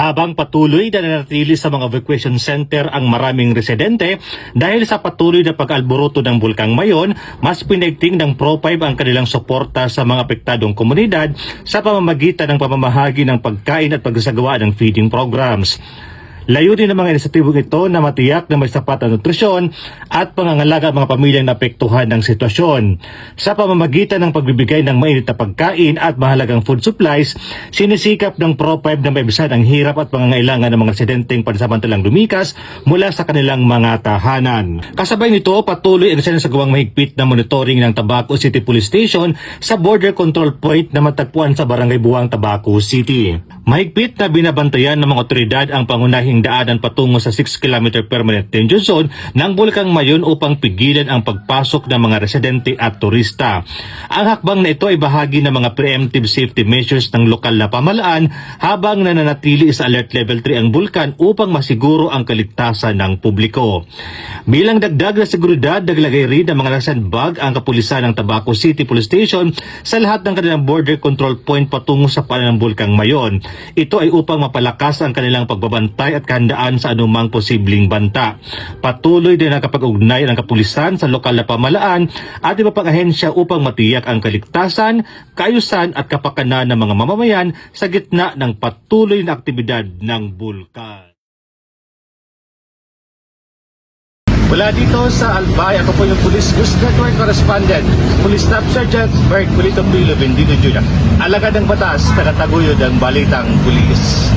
habang patuloy na nanatili sa mga evacuation center ang maraming residente dahil sa patuloy na pag-alboroto ng Bulkang Mayon, mas pinaigting ng Pro5 ang kanilang suporta sa mga apektadong komunidad sa pamamagitan ng pamamahagi ng pagkain at pagsasagawa ng feeding programs. Layunin ng mga inisyatibong ito na matiyak na may sapat na nutrisyon at pangangalaga ang mga pamilyang naapektuhan ng sitwasyon. Sa pamamagitan ng pagbibigay ng mainit na pagkain at mahalagang food supplies, sinisikap ng Pro5 na maibisan ang hirap at pangangailangan ng mga residenteng pansamantalang lumikas mula sa kanilang mga tahanan. Kasabay nito, patuloy ang sinasagawang mahigpit na monitoring ng Tabaco City Police Station sa border control point na matagpuan sa Barangay Buwang, Tabaco City. Mahigpit na binabantayan ng mga otoridad ang pangunahing daanan patungo sa 6 km permanent danger zone ng Bulkang Mayon upang pigilan ang pagpasok ng mga residente at turista. Ang hakbang na ito ay bahagi ng mga preemptive safety measures ng lokal na pamahalaan habang nananatili sa alert level 3 ang bulkan upang masiguro ang kaligtasan ng publiko. Bilang dagdag na seguridad, naglagay rin ng mga sandbag ang kapulisan ng Tabaco City Police Station sa lahat ng kanilang border control point patungo sa paanan ng Bulkang Mayon. Ito ay upang mapalakas ang kanilang pagbabantay at kahandaan sa anumang posibleng banta. Patuloy din nakapag-ugnay ang kapulisan sa lokal na pamahalaan at iba pang ahensya upang matiyak ang kaligtasan, kaayusan at kapakanan ng mga mamamayan sa gitna ng patuloy na aktibidad ng bulkan. Mula dito sa Albay, ako po yung Police News Network Correspondent, Police Staff Sergeant Bert Culito Pilo Bendito Jr. Alagad ng batas, tagataguyod ang balitang pulis.